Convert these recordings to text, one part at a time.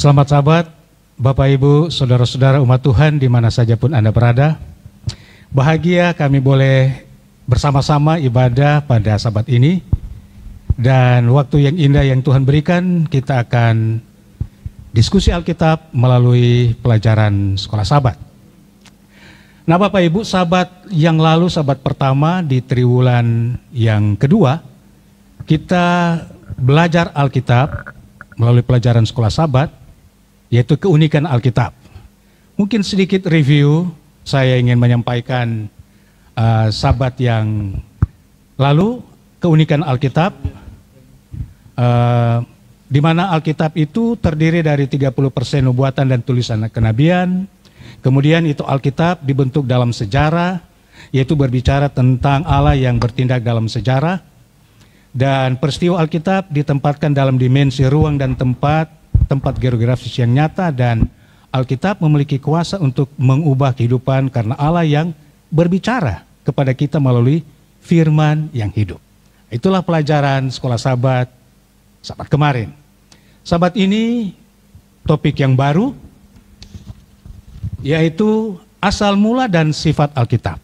Selamat sahabat, Bapak Ibu, Saudara-saudara umat Tuhan di mana saja pun Anda berada. Bahagia kami boleh bersama-sama ibadah pada sabat ini. Dan waktu yang indah yang Tuhan berikan, kita akan diskusi Alkitab melalui pelajaran sekolah sabat. Nah Bapak Ibu, sabat yang lalu, sabat pertama di triwulan yang kedua, kita belajar Alkitab melalui pelajaran sekolah sabat, yaitu keunikan Alkitab. Mungkin sedikit review, saya ingin menyampaikan sabat yang lalu, keunikan Alkitab, di mana Alkitab itu terdiri dari 30% nubuatan dan tulisan kenabian. Kemudian itu Alkitab dibentuk dalam sejarah, yaitu berbicara tentang Allah yang bertindak dalam sejarah. Dan peristiwa Alkitab ditempatkan dalam dimensi ruang dan tempat geografis yang nyata, dan Alkitab memiliki kuasa untuk mengubah kehidupan karena Allah yang berbicara kepada kita melalui firman yang hidup. Itulah pelajaran sekolah sabat kemarin. Sabat ini topik yang baru, yaitu asal mula dan sifat Alkitab.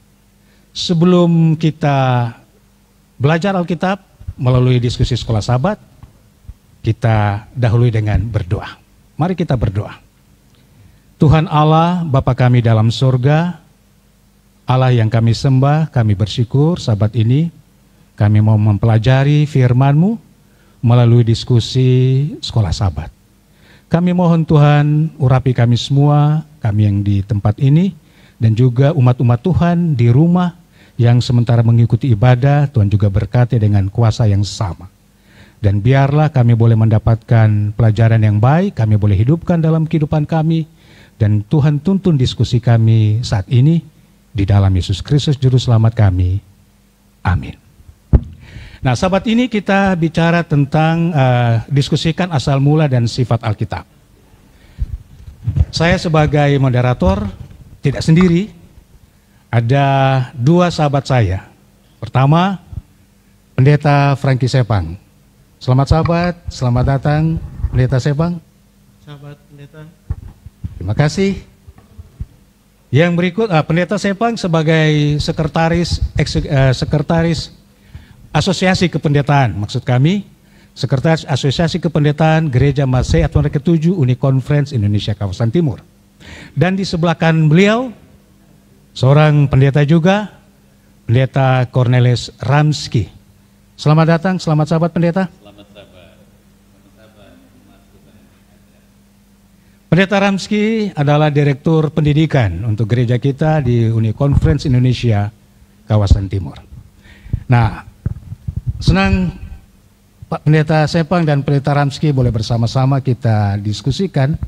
Sebelum kita belajar Alkitab melalui diskusi sekolah sabat, kita dahului dengan berdoa. Mari kita berdoa. Tuhan Allah, Bapa kami dalam surga, Allah yang kami sembah, kami bersyukur sabat ini kami mau mempelajari firman-Mu melalui diskusi sekolah sabat. Kami mohon Tuhan, urapi kami semua, kami yang di tempat ini, dan juga umat-umat Tuhan di rumah yang sementara mengikuti ibadah. Tuhan juga berkati dengan kuasa yang sama. Dan biarlah kami boleh mendapatkan pelajaran yang baik, kami boleh hidupkan dalam kehidupan kami, dan Tuhan tuntun diskusi kami saat ini, di dalam Yesus Kristus Juru Selamat kami. Amin. Nah, sahabat, ini kita bicara tentang diskusikan asal mula dan sifat Alkitab. Saya sebagai moderator tidak sendiri, ada dua sahabat saya. Pertama, Pendeta Frankie Sepang. Selamat sahabat, selamat datang Pendeta Sepang. Sahabat Pendeta. Terima kasih. Yang berikut, Pendeta Sepang sebagai sekretaris Asosiasi Kependetaan, maksud kami, Sekretaris Asosiasi Kependetaan Gereja Masih Advent ke-7 Uni Conference Indonesia Kawasan Timur. Dan di sebelah kanan beliau, seorang pendeta juga, Pendeta Cornelis Ramski. Selamat datang, selamat sahabat pendeta. Selamat sahabat. Pendeta Ramski adalah Direktur Pendidikan untuk gereja kita di Uni Conference Indonesia Kawasan Timur. Nah, senang Pak Pendeta Sepang dan Pendeta Ramski boleh bersama-sama kita diskusikan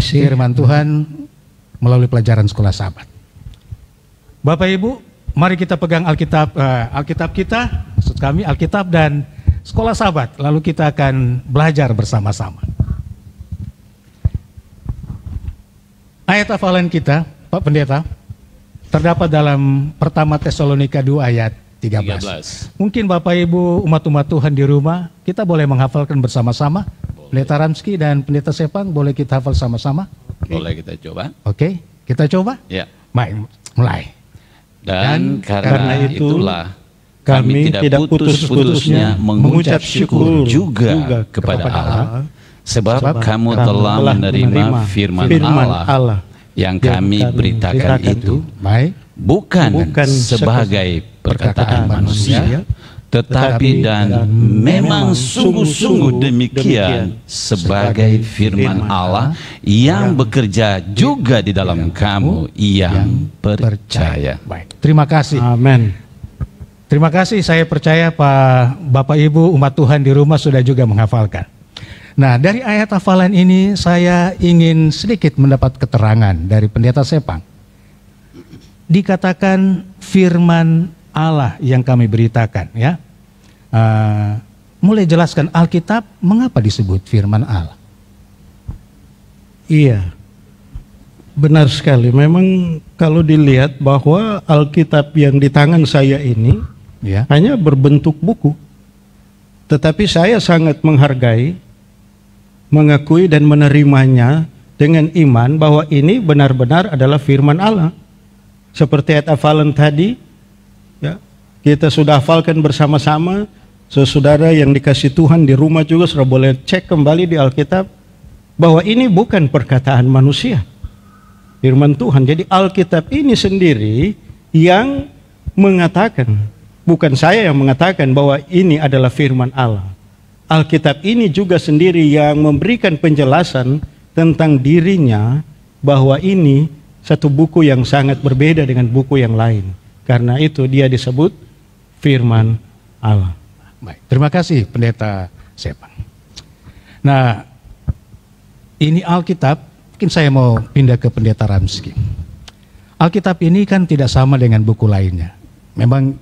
firman Tuhan melalui pelajaran sekolah sabat. Bapak Ibu, mari kita pegang Alkitab kita, maksud kami Alkitab dan sekolah sabat, lalu kita akan belajar bersama-sama. Ayat hafalan kita, Pak Pendeta, terdapat dalam pertama Tesalonika 2 ayat 13. Mungkin Bapak Ibu umat-umat Tuhan di rumah, kita boleh menghafalkan bersama-sama. Pendeta Ramski dan Pendeta Sepang, boleh kita hafal sama-sama? Boleh kita coba? Oke, kita coba? Ya. Baik, mulai. Dan karena itulah kami tidak putus-putusnya mengucap syukur juga kepada Allah, sebab kamu telah menerima firman Allah yang kami beritakan itu, bukan sebagai perkataan manusia, tetapi dan memang sungguh-sungguh demikian sebagai firman Allah yang bekerja juga di dalam kamu yang percaya. Baik, terima kasih. Amin. Terima kasih, saya percaya Bapak Ibu umat Tuhan di rumah sudah juga menghafalkan. Nah, dari ayat hafalan ini saya ingin sedikit mendapat keterangan dari Pendeta Sepang. Dikatakan firman Allah yang kami beritakan, ya. Mulai jelaskan Alkitab mengapa disebut firman Allah. Iya, benar sekali. Memang kalau dilihat bahwa Alkitab yang di tangan saya ini Ya. hanya berbentuk buku. Tetapi saya sangat menghargai mengakui dan menerimanya dengan iman bahwa ini benar-benar adalah firman Allah. Seperti ayat hafalan tadi, ya, kita sudah hafalkan bersama-sama. Saudara yang dikasih Tuhan di rumah juga sudah boleh cek kembali di Alkitab bahwa ini bukan perkataan manusia, firman Tuhan. Jadi Alkitab ini sendiri yang mengatakan, bukan saya yang mengatakan bahwa ini adalah firman Allah. Alkitab ini juga sendiri yang memberikan penjelasan tentang dirinya bahwa ini satu buku yang sangat berbeda dengan buku yang lain. Karena itu dia disebut firman Allah. Baik, terima kasih Pendeta Sepang. Nah, ini Alkitab, mungkin saya mau pindah ke Pendeta Ramski. Alkitab ini kan tidak sama dengan buku lainnya. Memang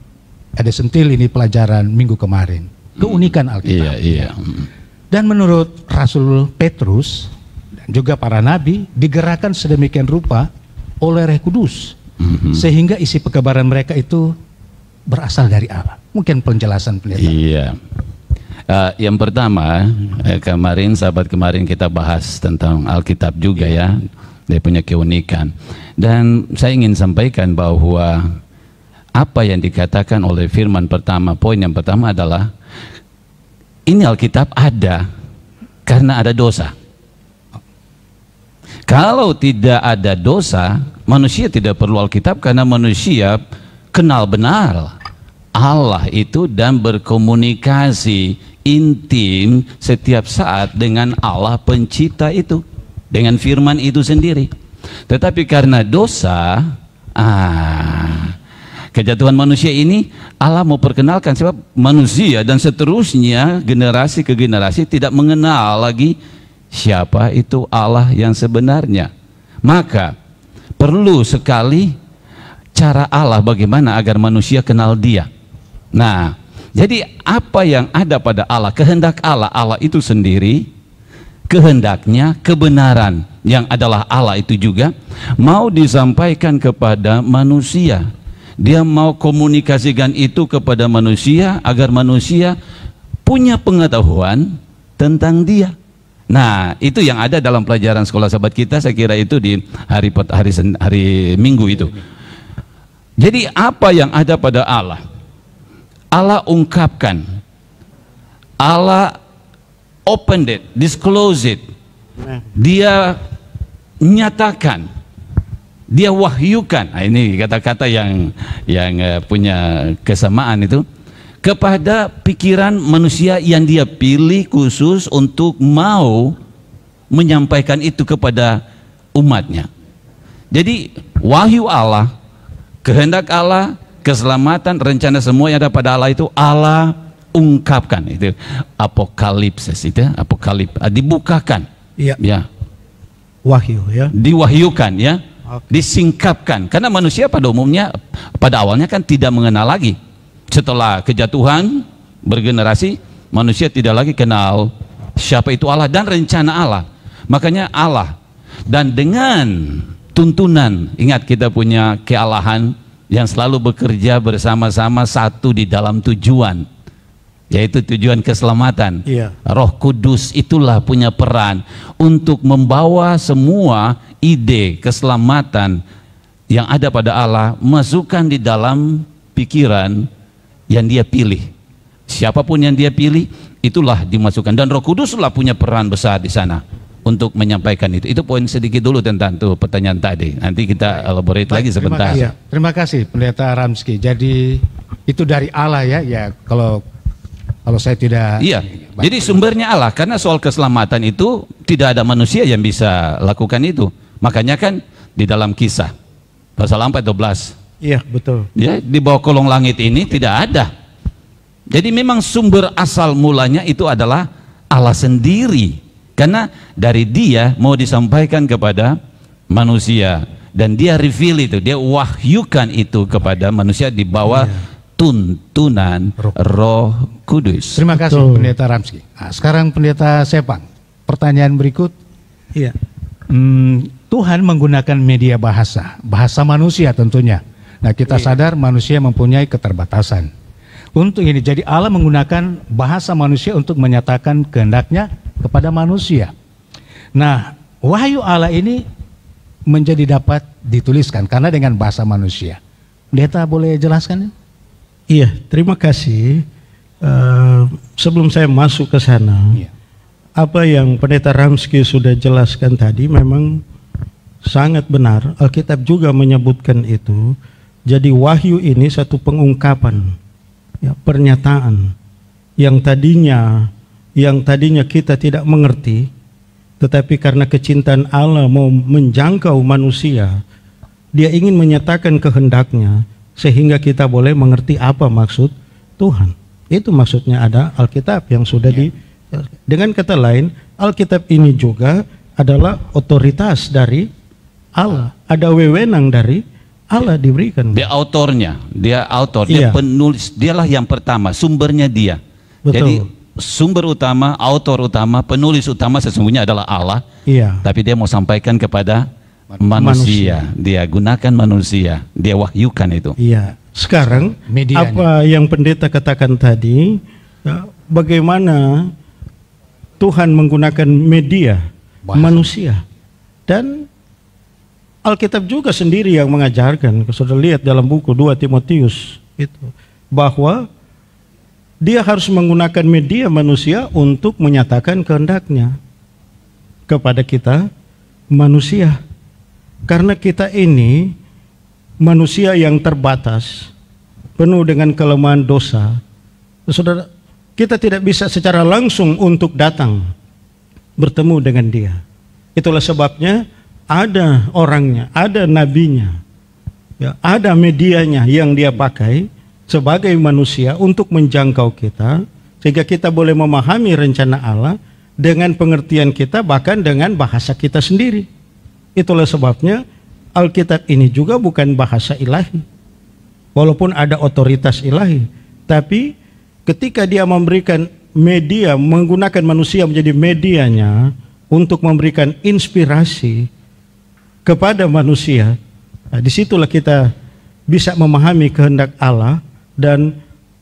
ada sentil ini pelajaran minggu kemarin. Keunikan Alkitab. Iya. Dan menurut Rasul Petrus dan juga para nabi digerakkan sedemikian rupa oleh Roh Kudus, sehingga isi pekabaran mereka itu berasal dari Allah. Mungkin penjelasan Pendeta. Iya. Yang pertama, sahabat kemarin kita bahas tentang Alkitab juga, ya. Dia punya keunikan. Dan saya ingin sampaikan bahwa apa yang dikatakan oleh firman pertama, poin yang pertama adalah ini Alkitab ada karena ada dosa. Kalau tidak ada dosa, manusia tidak perlu Alkitab karena manusia kenal benar Allah itu dan berkomunikasi intim setiap saat dengan Allah pencipta itu, dengan firman itu sendiri. Tetapi karena dosa, kejatuhan manusia ini, Allah mau perkenalkan sebab manusia dan seterusnya generasi ke generasi tidak mengenal lagi siapa itu Allah yang sebenarnya. Maka perlu sekali cara Allah bagaimana agar manusia kenal Dia. Nah, jadi apa yang ada pada Allah, kehendak Allah, Allah itu sendiri, kehendaknya, kebenaran yang adalah Allah itu juga mau disampaikan kepada manusia. Dia mau komunikasikan itu kepada manusia agar manusia punya pengetahuan tentang Dia. Nah, itu yang ada dalam pelajaran sekolah sahabat kita, saya kira itu di hari Minggu itu. Jadi apa yang ada pada Allah? Allah ungkapkan, Allah open it, disclose it. Dia nyatakan, dia wahyukan. Nah, ini kata-kata yang punya kesamaan itu kepada pikiran manusia yang dia pilih khusus untuk mau menyampaikan itu kepada umatnya. Jadi wahyu Allah, kehendak Allah, keselamatan, rencana semua yang ada pada Allah itu Allah ungkapkan. Itu apokalipsis, itu dibukakan. Iya. Ya. Wahyu, ya. Diwahyukan, ya. Okay. Disingkapkan. Karena manusia pada umumnya, pada awalnya kan tidak mengenal lagi. Setelah kejatuhan bergenerasi, manusia tidak lagi kenal siapa itu Allah dan rencana Allah. Makanya Allah, dan dengan tuntunan, ingat kita punya kealahan yang selalu bekerja bersama-sama satu di dalam tujuan, yaitu tujuan keselamatan. Roh Kudus itulah punya peran untuk membawa semua ide keselamatan yang ada pada Allah, masukkan di dalam pikiran yang dia pilih. Siapapun yang dia pilih, itulah dimasukkan, dan Roh Kuduslah punya peran besar di sana untuk menyampaikan itu. Itu poin sedikit dulu tentang tuh pertanyaan tadi. Nanti kita elaborate lagi sebentar. Terima kasih Pendeta Ramski. Jadi itu dari Allah, ya. Ya, kalau saya tidak. Iya. Jadi sumbernya Allah, karena soal keselamatan itu tidak ada manusia yang bisa lakukan itu. Makanya kan di dalam Kisah pasal 14. Iya, betul. Ya, di bawah kolong langit ini tidak ada. Jadi memang sumber asal mulanya itu adalah Allah sendiri. Karena dari Dia mau disampaikan kepada manusia, dan Dia reveal itu, Dia wahyukan itu kepada manusia di bawah tuntunan Roh Kudus. Terima kasih Pendeta Ramski. Nah, sekarang Pendeta Sepang, pertanyaan berikut. Iya. Tuhan menggunakan media bahasa manusia tentunya. Nah, kita sadar manusia mempunyai keterbatasan. Untuk ini, jadi Allah menggunakan bahasa manusia untuk menyatakan kehendaknya kepada manusia. Nah, wahyu Allah ini menjadi dapat dituliskan karena dengan bahasa manusia. Pendeta boleh jelaskan? Iya, terima kasih. Sebelum saya masuk ke sana, apa yang Pendeta Ramski sudah jelaskan tadi memang sangat benar. Alkitab juga menyebutkan itu. Jadi wahyu ini satu pengungkapan, ya, pernyataan yang tadinya kita tidak mengerti, tetapi karena kecintaan Allah mau menjangkau manusia, Dia ingin menyatakan kehendaknya sehingga kita boleh mengerti apa maksud Tuhan. Itu maksudnya ada Alkitab yang sudah dengan kata lain, Alkitab ini juga adalah otoritas dari Allah. Ada wewenang dari Allah diberikan. Dia autornya, dia autor, dia penulis, dialah yang pertama, sumbernya dia. Betul. Jadi sumber utama, autor utama, penulis utama sesungguhnya adalah Allah. Iya. Tapi dia mau sampaikan kepada manusia. Dia gunakan manusia, dia wahyukan itu. Iya. Sekarang medianya, apa yang pendeta katakan tadi, ya, bagaimana Tuhan menggunakan media manusia, dan Alkitab juga sendiri yang mengajarkan. Saudara lihat dalam buku 2 Timotius itu bahwa Dia harus menggunakan media manusia untuk menyatakan kehendaknya kepada kita manusia. Karena kita ini manusia yang terbatas, penuh dengan kelemahan dosa. Saudara, kita tidak bisa secara langsung untuk datang bertemu dengan Dia. Itulah sebabnya ada orangnya, ada nabinya, ya, ada medianya yang Dia pakai sebagai manusia untuk menjangkau kita, sehingga kita boleh memahami rencana Allah dengan pengertian kita, bahkan dengan bahasa kita sendiri. Itulah sebabnya Alkitab ini juga bukan bahasa ilahi, walaupun ada otoritas ilahi, tapi ketika Dia memberikan media, menggunakan manusia menjadi medianya untuk memberikan inspirasi kepada manusia, nah, disitulah kita bisa memahami kehendak Allah. Dan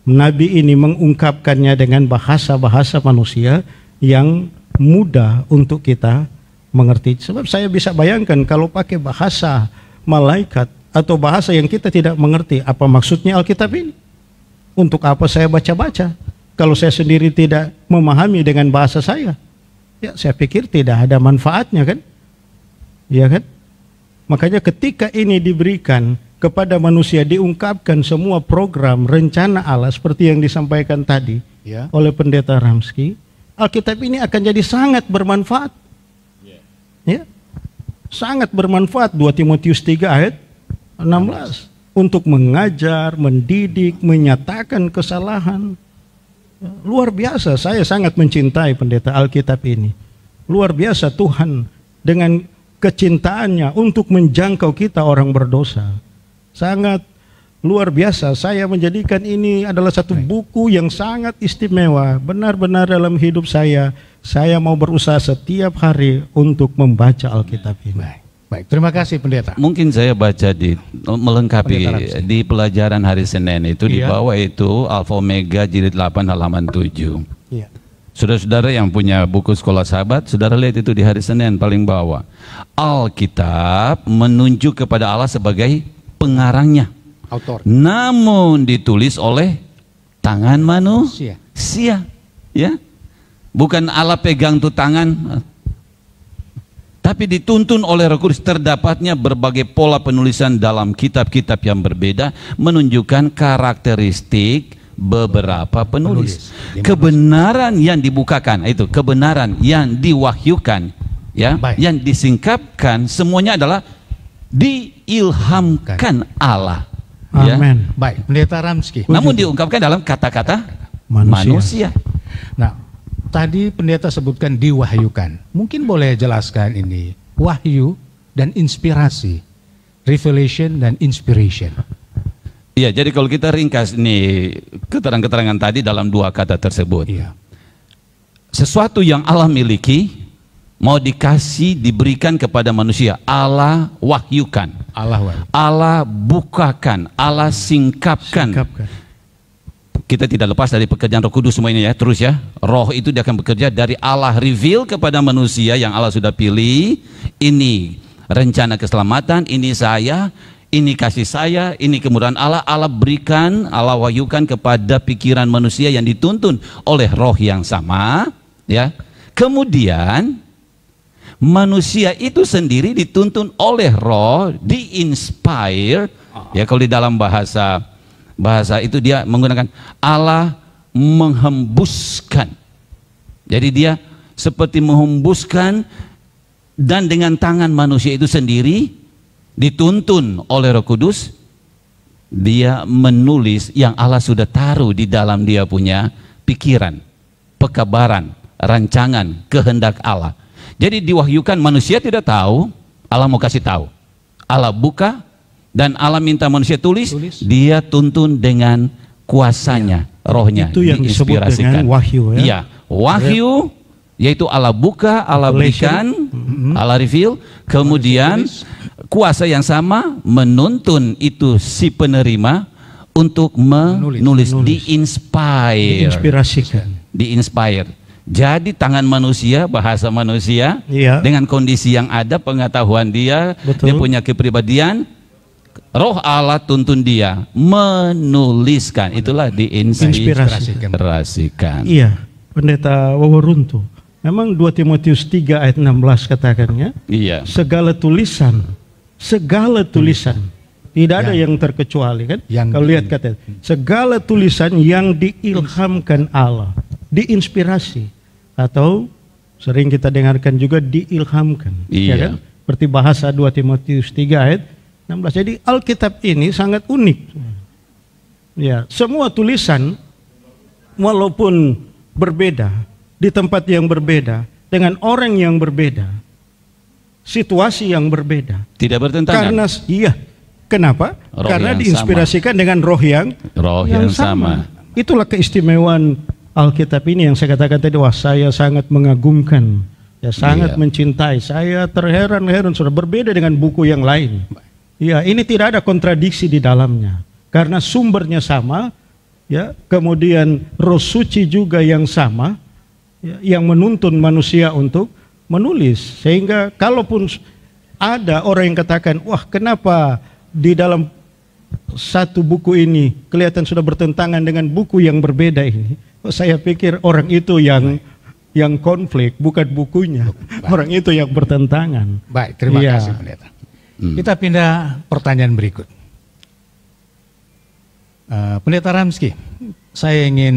Nabi ini mengungkapkannya dengan bahasa-bahasa manusia yang mudah untuk kita mengerti. Sebab saya bisa bayangkan kalau pakai bahasa malaikat atau bahasa yang kita tidak mengerti, apa maksudnya Alkitab ini? Untuk apa saya baca-baca kalau saya sendiri tidak memahami dengan bahasa saya? Ya, saya pikir tidak ada manfaatnya, kan? Ya kan? Makanya ketika ini diberikan kepada manusia, diungkapkan semua program rencana Allah seperti yang disampaikan tadi oleh Pendeta Ramski, Alkitab ini akan jadi sangat bermanfaat. Ya, sangat bermanfaat. 2 Timotius 3 ayat 16 untuk mengajar, mendidik, menyatakan kesalahan. Luar biasa, saya sangat mencintai Pendeta Alkitab ini. Luar biasa Tuhan dengan kecintaannya untuk menjangkau kita orang berdosa. Sangat luar biasa. Saya menjadikan ini adalah satu buku yang sangat istimewa. Benar-benar dalam hidup saya mau berusaha setiap hari untuk membaca Alkitab ini. Baik, terima kasih Pendeta. Mungkin saya baca melengkapi di pelajaran hari Senin itu di bawah itu Alfa Omega jilid 8 halaman 7. Iya. Saudara-saudara yang punya buku Sekolah Sahabat, saudara lihat itu di hari Senin paling bawah. Alkitab menunjuk kepada Allah sebagai pengarangnya, autor, namun ditulis oleh tangan manusia, ya, bukan Allah pegang tuh tangan, tapi dituntun oleh Roh Kudus. Terdapatnya berbagai pola penulisan dalam kitab-kitab yang berbeda, menunjukkan karakteristik beberapa penulis. Kebenaran yang dibukakan, itu kebenaran yang diwahyukan, ya, yang disingkapkan, semuanya adalah diilhamkan Allah. Amin. Ya. Baik, Pendeta Ramski. Namun diungkapkan dalam kata-kata manusia. Nah, tadi Pendeta sebutkan diwahyukan. Mungkin boleh jelaskan ini, wahyu dan inspirasi, revelation dan inspiration. Iya, jadi kalau kita ringkas nih keterangan-keterangan tadi dalam dua kata tersebut. Iya. Sesuatu yang Allah miliki mau diberikan kepada manusia, Allah wahyukan, Allah bukakan, Allah singkapkan. kita tidak lepas dari pekerjaan Roh Kudus semua ini ya, terus ya. Roh itu dia akan bekerja dari Allah reveal kepada manusia yang Allah sudah pilih. Ini rencana keselamatan, ini saya, ini kasih saya, ini kemurahan Allah. Allah berikan, Allah wahyukan kepada pikiran manusia yang dituntun oleh roh yang sama, ya. Kemudian manusia itu sendiri dituntun oleh roh, di-inspire, ya kalau di dalam bahasa itu dia menggunakan Allah menghembuskan. Jadi dia seperti menghembuskan, dan dengan tangan manusia itu sendiri dituntun oleh Roh Kudus, dia menulis yang Allah sudah taruh di dalam dia punya pikiran, pekabaran, rancangan, kehendak Allah. Jadi diwahyukan, manusia tidak tahu, Allah mau kasih tahu. Allah buka, dan Allah minta manusia tulis, dia tuntun dengan kuasanya, rohnya. Itu yang disebut dengan wahyu ya. Iya, wahyu yaitu Allah buka, Allah berikan, Allah reveal, kemudian kuasa yang sama menuntun itu si penerima untuk menulis. Di-inspire. Jadi tangan manusia, bahasa manusia, dengan kondisi yang ada, pengetahuan dia, dia punya kepribadian, roh Allah tuntun dia menuliskan. Itulah diinspirasikan. Iya, Pendeta Waworuntu. Memang 2 Timotius 3 ayat 16 katakannya. Iya. Segala tulisan tidak ada yang terkecuali kan? Kalau lihat kata, segala tulisan yang diilhamkan Allah, diinspirasi, atau sering kita dengarkan juga diilhamkan. Iya. Ya kan? Seperti bahasa 2 Timotius 3 ayat 16. Jadi Alkitab ini sangat unik. Ya, semua tulisan walaupun berbeda, di tempat yang berbeda, dengan orang yang berbeda, situasi yang berbeda, tidak bertentangan. Kenapa? Karena diinspirasikan dengan roh yang sama. Itulah keistimewaan Alkitab ini yang saya katakan tadi, wah saya sangat mengagumkan, ya sangat mencintai, saya terheran-heran sudah berbeda dengan buku yang lain. Ya, ini tidak ada kontradiksi di dalamnya karena sumbernya sama, ya. Kemudian Roh Suci juga yang sama, ya, yang menuntun manusia untuk menulis. Sehingga kalaupun ada orang yang katakan, wah kenapa di dalam satu buku ini kelihatan sudah bertentangan dengan buku yang berbeda ini, saya pikir orang itu yang konflik, bukan bukunya. Orang itu yang bertentangan. Baik, terima kasih Pendeta. Kita pindah pertanyaan berikut. Pendeta Ramski, saya ingin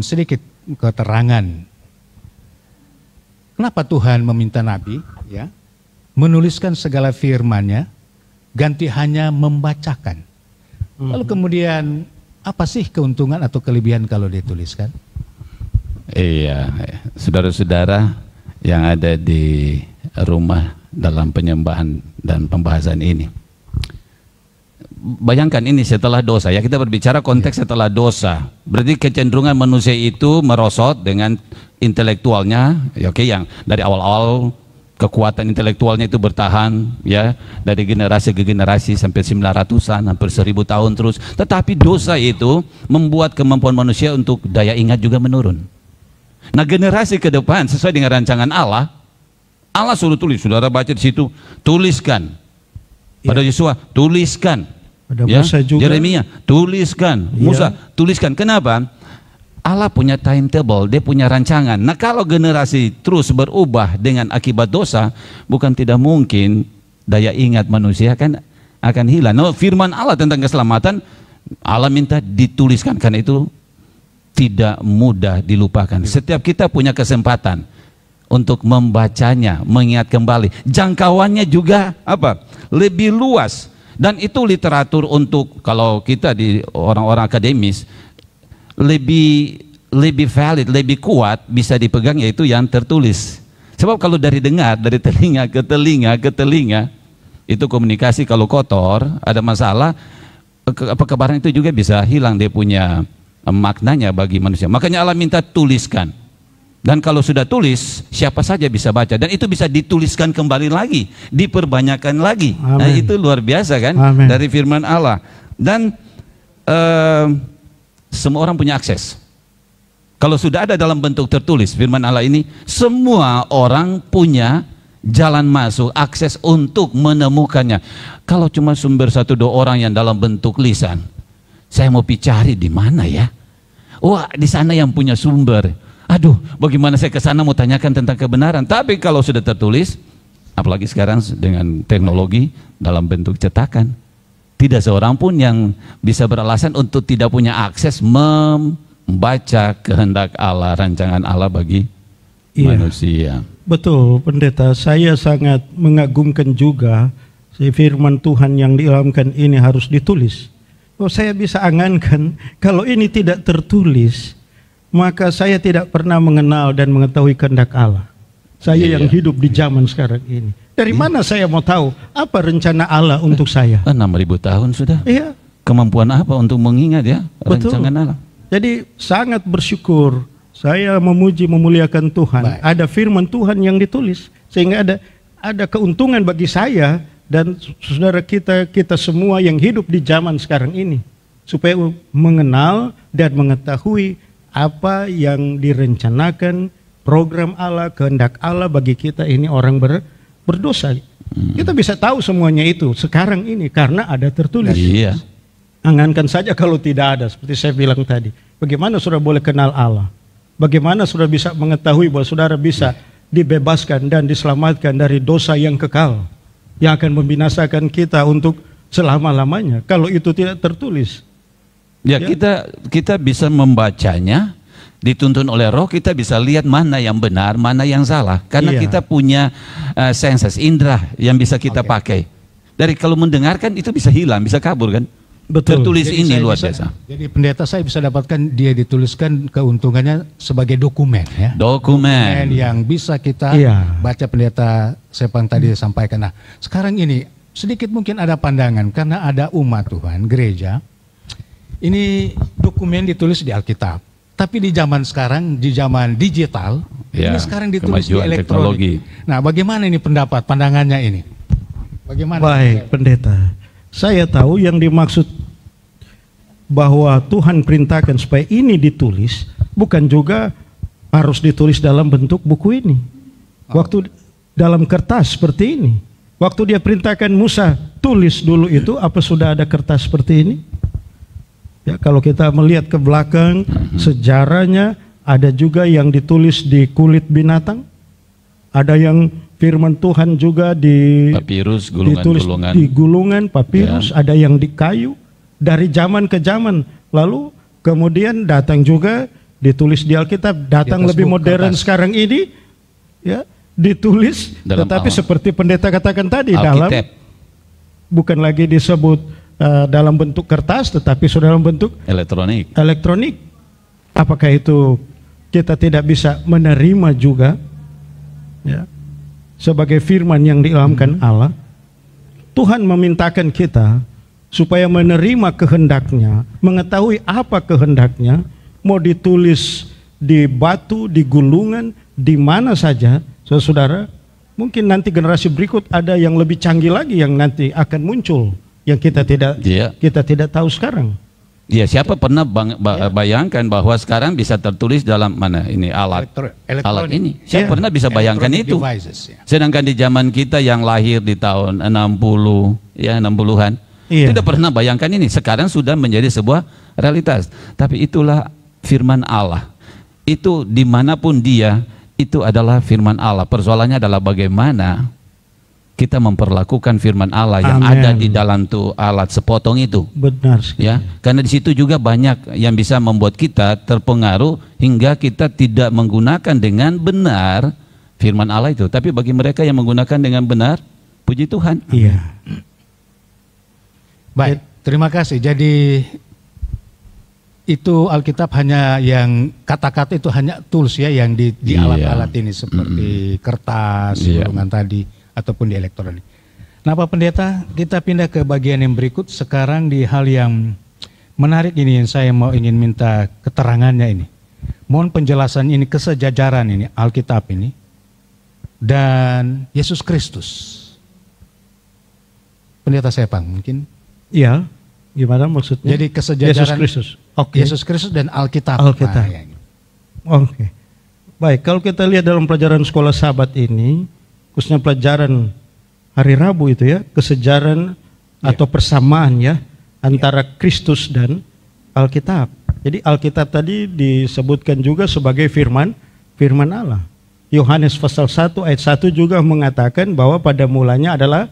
sedikit keterangan. Kenapa Tuhan meminta Nabi ya menuliskan segala firman-Nya, ganti hanya membacakan? Lalu kemudian apa sih keuntungan atau kelebihan kalau dituliskan? Iya, saudara-saudara yang ada di rumah dalam penyembahan dan pembahasan ini. Bayangkan ini setelah dosa, ya kita berbicara konteks setelah dosa. Berarti kecenderungan manusia itu merosot dengan intelektualnya, ya, oke, yang dari awal-awal kekuatan intelektualnya itu bertahan, ya, dari generasi ke generasi sampai 900-an, hampir 1000 tahun terus. Tetapi dosa itu membuat kemampuan manusia untuk daya ingat juga menurun. Nah, generasi ke depan sesuai dengan rancangan Allah, Allah suruh tulis. Saudara baca di situ, tuliskan. Pada Yosua, tuliskan. Pada Musa juga. Yeremia, tuliskan. Musa, tuliskan. Kenapa? Allah punya timetable, dia punya rancangan. Nah, kalau generasi terus berubah dengan akibat dosa, bukan tidak mungkin daya ingat manusia kan akan hilang. No, firman Allah tentang keselamatan, Allah minta dituliskan, karena itu tidak mudah dilupakan. Setiap kita punya kesempatan untuk membacanya, mengingat kembali. Jangkauannya juga lebih luas, dan itu literatur untuk, kalau kita di orang-orang akademis, lebih valid, lebih kuat, bisa dipegang, yaitu yang tertulis. Sebab kalau dari dengar, dari telinga ke telinga, itu komunikasi kalau kotor, ada masalah, kebaran itu juga bisa hilang dia punya maknanya bagi manusia. Makanya Allah minta tuliskan. Dan kalau sudah tulis, siapa saja bisa baca, dan itu bisa dituliskan kembali lagi, diperbanyakkan lagi. Amen. Nah, itu luar biasa kan. Amen. Dari firman Allah. Dan semua orang punya akses. Kalau sudah ada dalam bentuk tertulis firman Allah ini, semua orang punya jalan masuk, akses untuk menemukannya. Kalau cuma sumber 1-2 orang yang dalam bentuk lisan, saya mau cari di mana ya? Wah, di sana yang punya sumber. Aduh, bagaimana saya ke sana mau tanyakan tentang kebenaran? Tapi kalau sudah tertulis, apalagi sekarang dengan teknologi dalam bentuk cetakan, tidak seorang pun yang bisa beralasan untuk tidak punya akses membaca kehendak Allah, rancangan Allah bagi manusia. Betul, pendeta. Saya sangat mengagumkan juga firman Tuhan yang diilhamkan ini harus ditulis. Oh, saya bisa angankan kalau ini tidak tertulis, maka saya tidak pernah mengenal dan mengetahui kehendak Allah. Saya yang hidup di zaman sekarang ini. Dari mana saya mau tahu apa rencana Allah untuk saya? 6.000 tahun sudah. Iya. Kemampuan apa untuk mengingat ya rancangan Allah? Jadi sangat bersyukur. Saya memuji memuliakan Tuhan. Baik. Ada firman Tuhan yang ditulis sehingga ada keuntungan bagi saya dan saudara kita semua yang hidup di zaman sekarang ini supaya mengenal dan mengetahui apa yang direncanakan program Allah, kehendak Allah bagi kita ini orang berdosa. Kita bisa tahu semuanya itu sekarang ini karena ada tertulis. Iya. Angankan saja kalau tidak ada, seperti saya bilang tadi. Bagaimana saudara boleh kenal Allah? Bagaimana saudara bisa mengetahui bahwa saudara bisa dibebaskan dan diselamatkan dari dosa yang kekal yang akan membinasakan kita untuk selama-lamanya kalau itu tidak tertulis? Ya, kita bisa membacanya, dituntun oleh Roh, kita bisa lihat mana yang benar, mana yang salah. Karena kita punya senses, indera yang bisa kita pakai. Dari kalau mendengarkan itu bisa hilang, bisa kabur kan? Betul. Tertulis Jadi ini saya luar bisa- biasa. Jadi pendeta saya bisa dapatkan dia dituliskan keuntungannya sebagai dokumen ya. Dokumen. Yang bisa kita baca pendeta Sepang tadi sampaikan. Nah, sekarang ini sedikit mungkin ada pandangan karena ada umat Tuhan, gereja. Ini dokumen ditulis di Alkitab. Tapi di zaman sekarang, di zaman digital, Ya, ini sekarang ditulis di kemajuan teknologi. elektronik. Nah, bagaimana ini pendapat, pandangannya ini? Bagaimana? Baik, pendeta. Saya tahu yang dimaksud bahwa Tuhan perintahkan supaya ini ditulis, bukan juga harus ditulis dalam bentuk buku ini. Waktu dalam kertas seperti ini. Waktu dia perintahkan Musa, tulis dulu itu, apa sudah ada kertas seperti ini? Ya, kalau kita melihat ke belakang, sejarahnya ada juga yang ditulis di kulit binatang. Ada yang firman Tuhan juga Papirus, ditulis gulungan-gulungan. di gulungan, papirus, ada yang di kayu. Dari zaman ke zaman, lalu kemudian datang juga ditulis di Alkitab, datang Di atas lebih buku modern kertas. sekarang ini, ya ditulis, Dalam tetapi awal. seperti pendeta katakan tadi, Alkitab. dalam bukan lagi disebut dalam bentuk kertas, tetapi sudah dalam bentuk Elektronik. elektronik. Apakah itu kita tidak bisa menerima juga, ya, sebagai firman yang diilhamkan Allah? Tuhan memintakan kita supaya menerima kehendaknya, mengetahui apa kehendaknya, mau ditulis di batu, di gulungan, di mana saja, saudara. Mungkin nanti generasi berikut ada yang lebih canggih lagi yang nanti akan muncul, yang kita tidak tahu sekarang. Ya, siapa pernah bayangkan bahwa sekarang bisa tertulis dalam mana ini alat ini? Siapa pernah bisa bayangkan itu? Devices, ya. Sedangkan di zaman kita yang lahir di tahun 60, ya 60-an, tidak pernah bayangkan ini. Sekarang sudah menjadi sebuah realitas. Tapi itulah firman Allah. Itu dimanapun dia, itu adalah firman Allah. Persoalannya adalah bagaimana kita memperlakukan firman Allah yang ada di dalam tuh alat sepotong itu. Benar sekali. Ya, karena di situ juga banyak yang bisa membuat kita terpengaruh hingga kita tidak menggunakan dengan benar firman Allah itu. Tapi bagi mereka yang menggunakan dengan benar, puji Tuhan. Iya. Baik, terima kasih. Jadi itu Alkitab hanya yang kata-kata itu hanya tools ya yang di alat-alat ini seperti kertas, gulungan tadi ataupun di elektronik. Nah, Pak Pendeta, kita pindah ke bagian yang berikut sekarang di hal yang menarik ini yang saya ingin minta keterangannya ini. Mohon penjelasan ini kesejajaran ini Alkitab ini dan Yesus Kristus. Pendeta Sepang mungkin. Ya, Gimana maksudnya? Jadi kesejajaran Yesus Kristus. Oke. Yesus Kristus dan Alkitab. Alkitab. Nah, ya. Oke. Baik, kalau kita lihat dalam pelajaran sekolah Sabat ini, khususnya pelajaran hari Rabu itu ya, kesejaran atau persamaan ya antara Kristus dan Alkitab. Jadi Alkitab tadi disebutkan juga sebagai firman Allah. Yohanes pasal 1 ayat 1 juga mengatakan bahwa pada mulanya adalah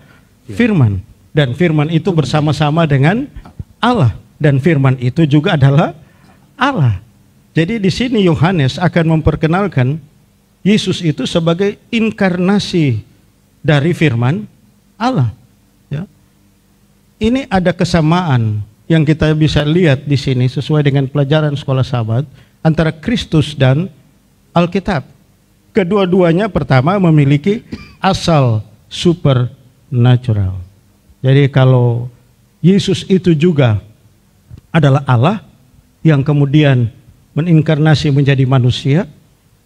firman, dan firman itu bersama-sama dengan Allah, dan firman itu juga adalah Allah. Jadi di sini Yohanes akan memperkenalkan Yesus itu sebagai inkarnasi dari firman Allah. Ya. Ini ada kesamaan yang kita bisa lihat di sini sesuai dengan pelajaran sekolah Sabat antara Kristus dan Alkitab. Kedua-duanya pertama memiliki asal supernatural. Jadi kalau Yesus itu juga adalah Allah yang kemudian menginkarnasi menjadi manusia,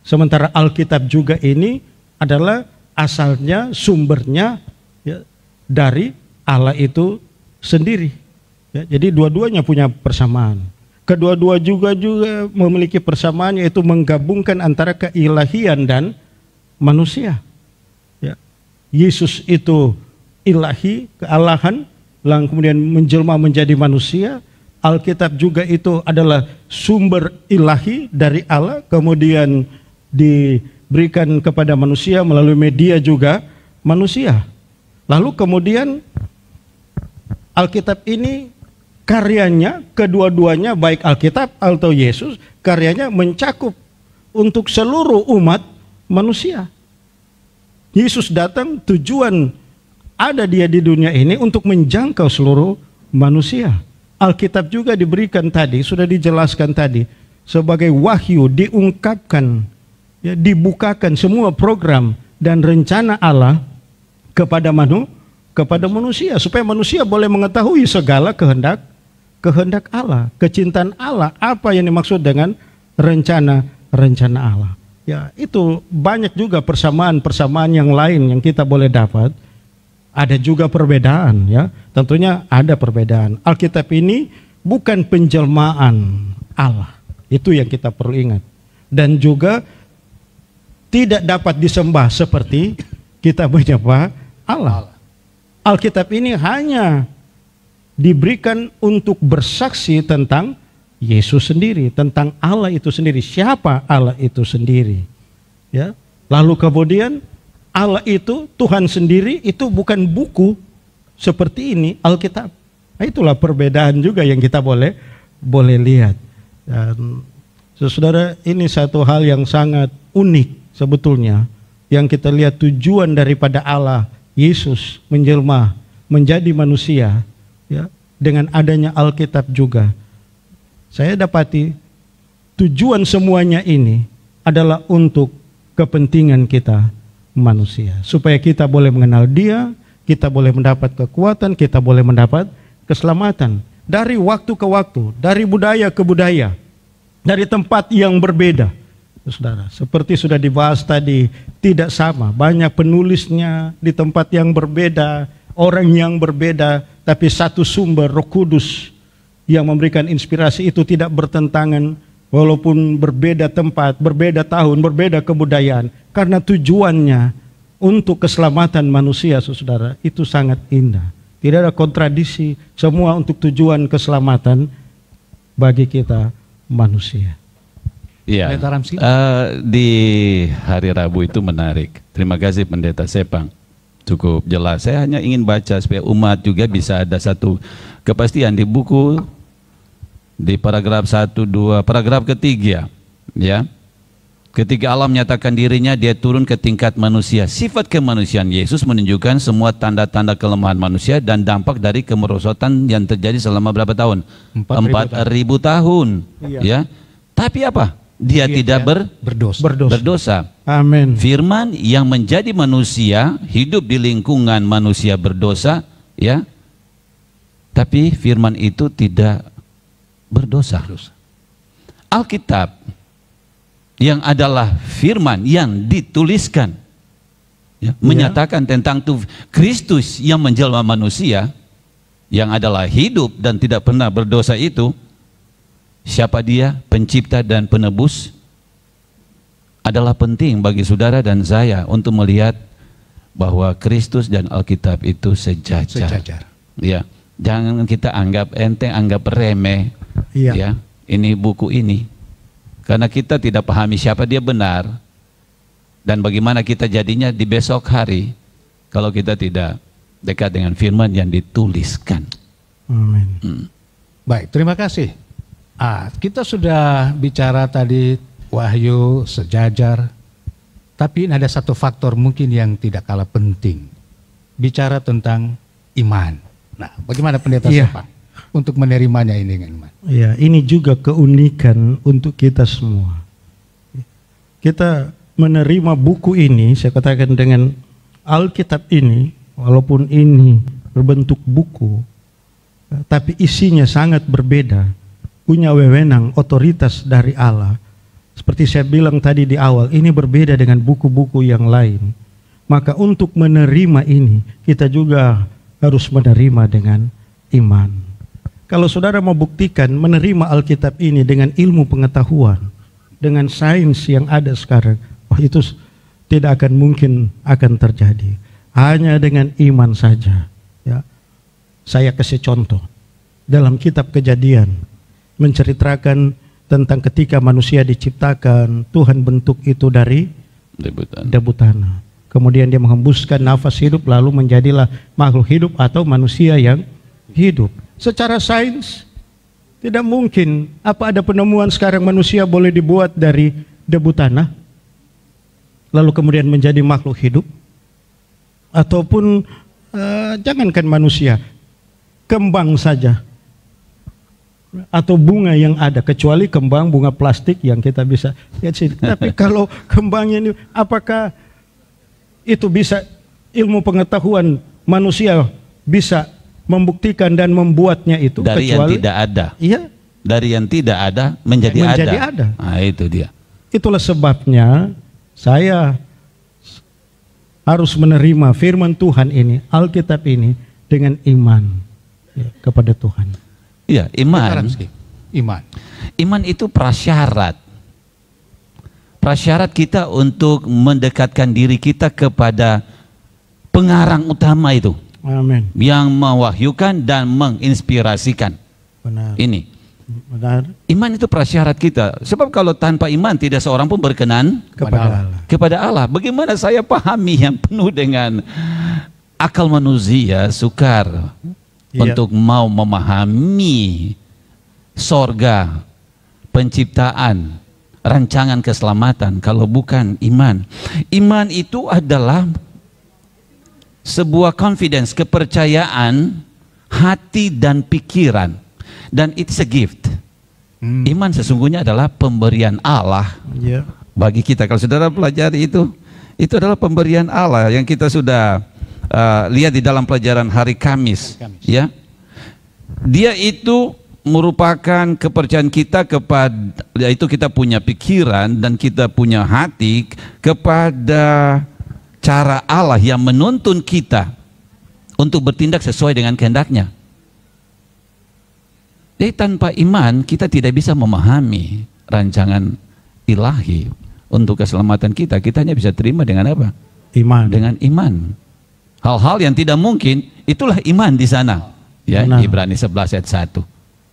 sementara Alkitab juga ini adalah asalnya, sumbernya ya, dari Allah itu sendiri. Ya, jadi dua-duanya punya persamaan. Kedua-dua juga memiliki persamaan, yaitu menggabungkan antara keilahian dan manusia. Ya. Yesus itu ilahi, kealahan, lalu kemudian menjelma menjadi manusia. Alkitab juga itu adalah sumber ilahi dari Allah, kemudian diberikan kepada manusia melalui media juga manusia. Lalu kemudian Alkitab ini karyanya, kedua-duanya baik Alkitab atau Yesus, karyanya mencakup untuk seluruh umat manusia. Yesus datang, tujuan ada dia di dunia ini untuk menjangkau seluruh manusia. Alkitab juga diberikan tadi, sudah dijelaskan tadi, sebagai wahyu, diungkapkan, ya, dibukakan semua program dan rencana Allah kepada manusia, supaya manusia boleh mengetahui segala kehendak Allah, kecintaan Allah, apa yang dimaksud dengan rencana Allah. Ya, itu banyak juga persamaan yang lain yang kita boleh dapat. Ada juga perbedaan, ya. Tentunya ada perbedaan. Alkitab ini bukan penjelmaan Allah. Itu yang kita perlu ingat. Dan juga tidak dapat disembah seperti kita menyembah Allah. Alkitab ini hanya diberikan untuk bersaksi tentang Yesus sendiri, tentang Allah itu sendiri, siapa Allah itu sendiri. Ya. Lalu kemudian Allah itu, Tuhan sendiri itu bukan buku seperti ini, Alkitab. Nah, itulah perbedaan juga yang kita boleh lihat. Dan saudara, ini satu hal yang sangat unik sebetulnya, yang kita lihat tujuan daripada Allah, Yesus menjelma menjadi manusia, ya, dengan adanya Alkitab juga. Saya dapati tujuan semuanya ini adalah untuk kepentingan kita manusia, supaya kita boleh mengenal Dia, kita boleh mendapat kekuatan, kita boleh mendapat keselamatan dari waktu ke waktu, dari budaya ke budaya, dari tempat yang berbeda. Saudara, seperti sudah dibahas tadi, tidak sama, banyak penulisnya di tempat yang berbeda, orang yang berbeda, tapi satu sumber, Roh Kudus yang memberikan inspirasi itu tidak bertentangan. Walaupun berbeda tempat, berbeda tahun, berbeda kebudayaan, karena tujuannya untuk keselamatan manusia, saudara, itu sangat indah. Tidak ada kontradiksi, semua untuk tujuan keselamatan bagi kita manusia. Iya, di hari Rabu itu menarik. Terima kasih Pendeta Sepang, cukup jelas. Saya hanya ingin baca supaya umat juga bisa ada satu kepastian di buku. Di paragraf 1, 2, paragraf ketiga, ya. Ketika Allah menyatakan dirinya, dia turun ke tingkat manusia. Sifat kemanusiaan Yesus menunjukkan semua tanda-tanda kelemahan manusia dan dampak dari kemerosotan yang terjadi selama berapa tahun? 4.000 tahun. Iya. Ya. Tapi apa? Dia tidak berdosa. Amin. Firman yang menjadi manusia, hidup di lingkungan manusia berdosa, ya. Tapi firman itu tidak berdosa. Alkitab yang adalah firman yang dituliskan, ya, menyatakan tentang Kristus yang menjelma manusia, yang adalah hidup dan tidak pernah berdosa itu, siapa dia, pencipta dan penebus, adalah penting bagi saudara dan saya untuk melihat bahwa Kristus dan Alkitab itu sejajar. Ya, jangan kita anggap enteng, anggap remeh. Iya. Ya, ini buku ini. Karena kita tidak pahami siapa dia benar dan bagaimana kita jadinya di besok hari kalau kita tidak dekat dengan firman yang dituliskan. Amin. Baik, terima kasih. Kita sudah bicara tadi Wahyu, sejajar, tapi ada satu faktor mungkin yang tidak kalah penting. Bicara tentang iman. Nah, bagaimana pendeta Sopak untuk menerimanya ini dengan iman? Ya, ini juga keunikan untuk kita semua. Kita menerima buku ini, saya katakan dengan Alkitab ini, walaupun ini berbentuk buku, tapi isinya sangat berbeda, punya wewenang, otoritas dari Allah. Seperti saya bilang tadi di awal, ini berbeda dengan buku-buku yang lain. Maka untuk menerima ini, kita juga harus menerima dengan iman. Kalau saudara mau buktikan menerima Alkitab ini dengan ilmu pengetahuan, dengan sains yang ada sekarang, itu tidak akan mungkin akan terjadi. Hanya dengan iman saja. Ya. Saya kasih contoh. Dalam kitab Kejadian, menceritakan tentang ketika manusia diciptakan, Tuhan bentuk itu dari debu tanah. Kemudian dia menghembuskan nafas hidup, lalu menjadilah makhluk hidup atau manusia yang hidup. Secara sains, tidak mungkin. Apa ada penemuan sekarang manusia boleh dibuat dari debu tanah, lalu kemudian menjadi makhluk hidup? Ataupun jangankan manusia, kembang saja, atau bunga yang ada, kecuali kembang bunga plastik yang kita bisa lihat sini. Tapi kalau kembangnya ini, apakah itu bisa ilmu pengetahuan manusia bisa membuktikan dan membuatnya itu? Dari kecuali, yang tidak ada. Iya. Dari yang tidak ada menjadi ada. Nah, itu dia. Itulah sebabnya saya harus menerima firman Tuhan ini, Alkitab ini, dengan iman kepada Tuhan. Iya, iman. Iman itu prasyarat. Prasyarat kita untuk mendekatkan diri kita kepada pengarang utama itu. Amin. Yang mewahyukan dan menginspirasikan. Benar. Ini. Benar. Iman itu prasyarat kita. Sebab kalau tanpa iman tidak seorang pun berkenan kepada Allah. Bagaimana saya pahami yang penuh dengan akal manusia sukar untuk mau memahami sorga, penciptaan, rancangan keselamatan kalau bukan iman. Iman itu adalah sebuah confidence, kepercayaan hati dan pikiran, dan it's a gift. Iman sesungguhnya adalah pemberian Allah bagi kita. Kalau saudara pelajari itu adalah pemberian Allah yang kita sudah lihat di dalam pelajaran hari Kamis. Ya, dia itu merupakan kepercayaan kita kepada, yaitu kita punya pikiran dan kita punya hati kepada cara Allah yang menuntun kita untuk bertindak sesuai dengan kehendaknya. Jadi tanpa iman kita tidak bisa memahami rancangan ilahi untuk keselamatan kita. Kita hanya bisa terima dengan apa? Iman. Dengan iman. Hal-hal yang tidak mungkin, itulah iman di sana. Ya, Ibrani 11 ayat 1.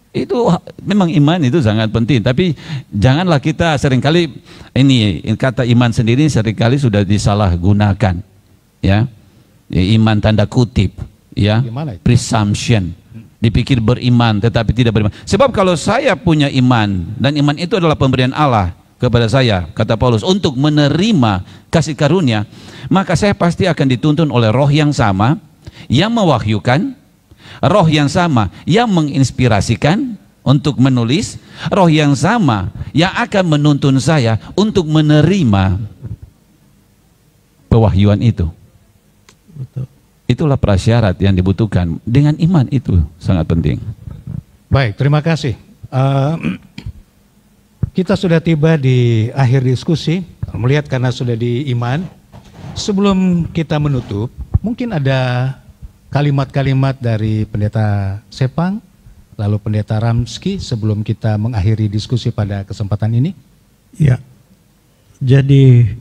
Itu memang iman itu sangat penting, tapi janganlah kita seringkali ini kata iman sendiri seringkali sudah disalahgunakan. Ya. Iman tanda kutip, ya. Presumption. Dipikir beriman tetapi tidak beriman. Sebab kalau saya punya iman dan iman itu adalah pemberian Allah kepada saya, kata Paulus, untuk menerima kasih karunia, maka saya pasti akan dituntun oleh roh yang sama yang mewahyukan, roh yang sama yang menginspirasikan untuk menulis, roh yang sama yang akan menuntun saya untuk menerima pewahyuan itu. Betul. Itulah prasyarat yang dibutuhkan. Dengan iman itu sangat penting. Baik, terima kasih. Kita sudah tiba di akhir diskusi. Melihat karena sudah di iman, sebelum kita menutup, mungkin ada kalimat-kalimat dari Pendeta Sepang, lalu Pendeta Ramski sebelum kita mengakhiri diskusi pada kesempatan ini. Ya, jadi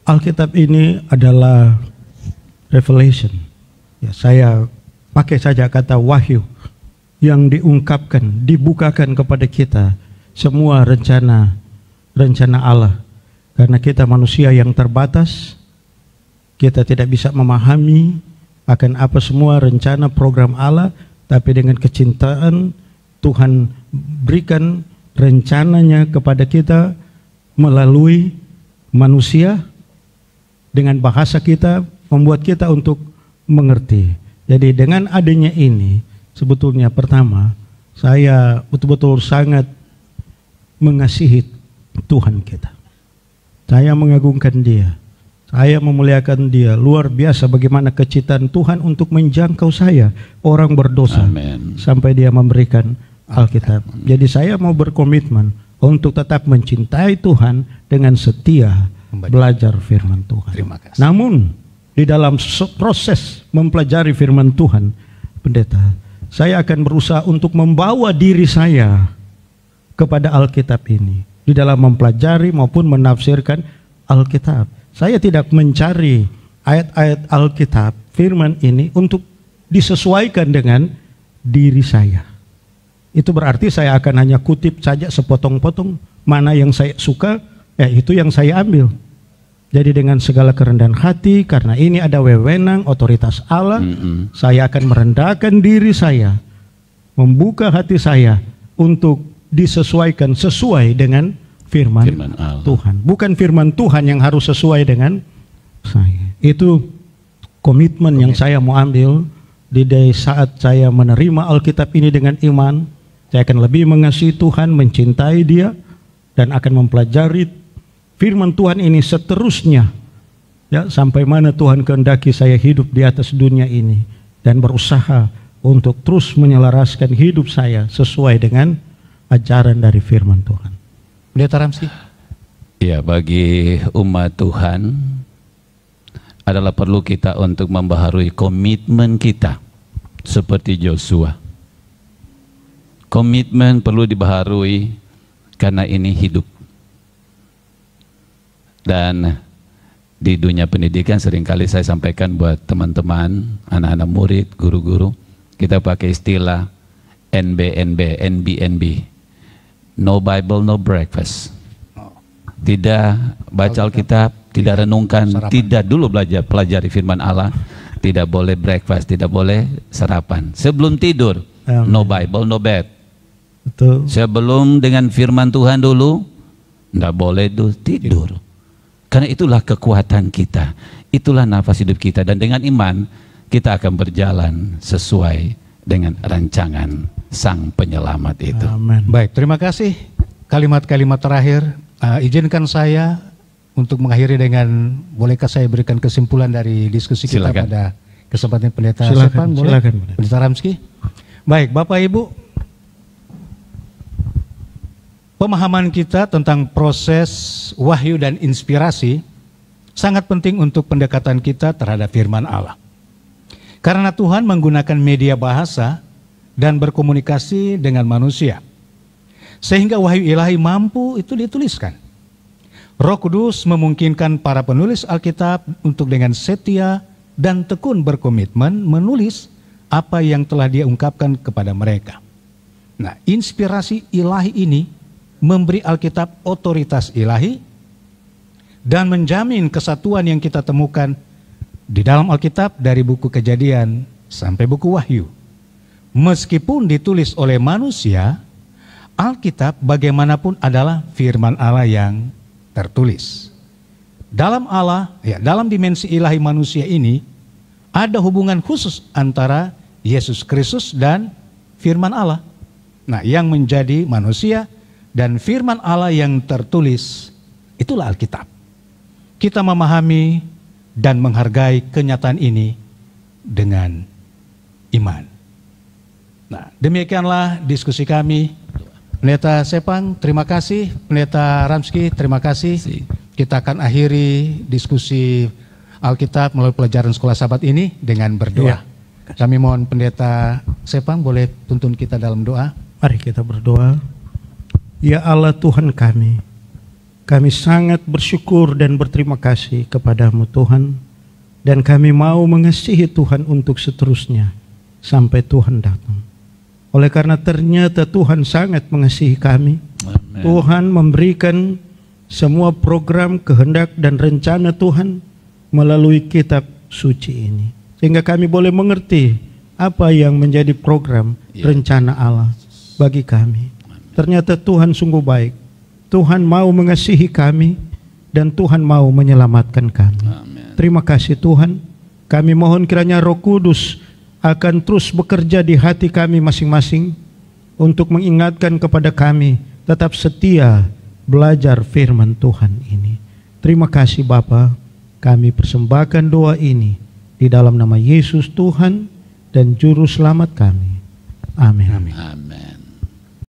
Alkitab ini adalah revelation. Ya, saya pakai saja kata wahyu yang diungkapkan, dibukakan kepada kita semua rencana Allah. Karena kita manusia yang terbatas, kita tidak bisa memahami akan apa semua rencana program Allah, tapi dengan kecintaan Tuhan berikan rencananya kepada kita melalui manusia dengan bahasa kita, membuat kita untuk mengerti. Jadi dengan adanya ini, sebetulnya pertama, saya betul-betul sangat mengasihi Tuhan kita. Saya mengagungkan Dia. Saya memuliakan Dia. Luar biasa bagaimana kecintaan Tuhan untuk menjangkau saya, orang berdosa. Amen. Sampai Dia memberikan Alkitab. Jadi saya mau berkomitmen untuk tetap mencintai Tuhan dengan setia belajar firman Tuhan. Terima kasih. Namun di dalam proses mempelajari firman Tuhan, Pendeta, saya akan berusaha untuk membawa diri saya kepada Alkitab ini di dalam mempelajari maupun menafsirkan Alkitab. Saya tidak mencari ayat-ayat Alkitab, firman ini untuk disesuaikan dengan diri saya. Itu berarti saya akan hanya kutip saja sepotong-potong, mana yang saya suka, itu yang saya ambil. Jadi dengan segala kerendahan hati, karena ini ada wewenang otoritas Allah, saya akan merendahkan diri saya, membuka hati saya untuk disesuaikan sesuai dengan firman Tuhan. Bukan firman Tuhan yang harus sesuai dengan saya. Itu komitmen yang saya mau ambil di saat saya menerima Alkitab ini dengan iman. Saya akan lebih mengasihi Tuhan, mencintai Dia, dan akan mempelajari firman Tuhan ini seterusnya, ya, sampai mana Tuhan kehendaki saya hidup di atas dunia ini, dan berusaha untuk terus menyelaraskan hidup saya sesuai dengan ajaran dari firman Tuhan. Pendeta Ramski. Ya, bagi umat Tuhan adalah perlu kita untuk membaharui komitmen kita seperti Joshua. Komitmen perlu dibaharui karena ini hidup. Dan di dunia pendidikan seringkali saya sampaikan buat teman-teman, anak-anak murid, guru-guru, kita pakai istilah NBNB. No Bible, no breakfast. Tidak baca Alkitab, tidak renungkan, tidak dulu pelajari firman Allah, tidak boleh breakfast, tidak boleh sarapan. Sebelum tidur, no Bible, no bed. Betul. Sebelum dengan firman Tuhan dulu, tidak boleh tidur. Karena itulah kekuatan kita, itulah nafas hidup kita, dan dengan iman kita akan berjalan sesuai dengan rancangan Sang Penyelamat itu. Amen. Baik, terima kasih. Kalimat-kalimat terakhir, izinkan saya untuk mengakhiri dengan, bolehkah saya berikan kesimpulan dari diskusi kita pada kesempatan Pendeta Sepang? Boleh? Silakan. Pendeta Ramski. Baik, Bapak Ibu, pemahaman kita tentang proses wahyu dan inspirasi sangat penting untuk pendekatan kita terhadap firman Allah. Karena Tuhan menggunakan media bahasa dan berkomunikasi dengan manusia, sehingga wahyu ilahi mampu itu dituliskan. Roh Kudus memungkinkan para penulis Alkitab untuk dengan setia dan tekun berkomitmen menulis apa yang telah Dia ungkapkan kepada mereka. Nah, inspirasi ilahi ini memberi Alkitab otoritas ilahi dan menjamin kesatuan yang kita temukan di dalam Alkitab dari buku Kejadian sampai buku Wahyu. Meskipun ditulis oleh manusia, Alkitab bagaimanapun adalah firman Allah yang tertulis. Dalam Allah, dalam dimensi ilahi manusia ini ada hubungan khusus antara Yesus Kristus dan firman Allah. Nah, yang menjadi manusia dan firman Allah yang tertulis, itulah Alkitab. Kita memahami dan menghargai kenyataan ini dengan iman. Nah, demikianlah diskusi kami. Pendeta Sepang, terima kasih. Pendeta Ramski, terima kasih. Kita akan akhiri diskusi Alkitab melalui pelajaran Sekolah Sabat ini dengan berdoa. kasih. Kami mohon Pendeta Sepang boleh tuntun kita dalam doa. Mari kita berdoa. Ya Allah Tuhan kami sangat bersyukur dan berterima kasih kepadamu Tuhan, dan kami mau mengasihi Tuhan untuk seterusnya sampai Tuhan datang. Oleh karena ternyata Tuhan sangat mengasihi kami, Amen. Tuhan memberikan semua program, kehendak dan rencana Tuhan melalui kitab suci ini, sehingga kami boleh mengerti apa yang menjadi program rencana Allah bagi kami. Ternyata Tuhan sungguh baik. Tuhan mau mengasihi kami dan Tuhan mau menyelamatkan kami. Amen. Terima kasih Tuhan. Kami mohon kiranya Roh Kudus akan terus bekerja di hati kami masing-masing untuk mengingatkan kepada kami tetap setia belajar firman Tuhan ini. Terima kasih Bapa. Kami persembahkan doa ini di dalam nama Yesus Tuhan dan Juru Selamat kami. Amin. Amin.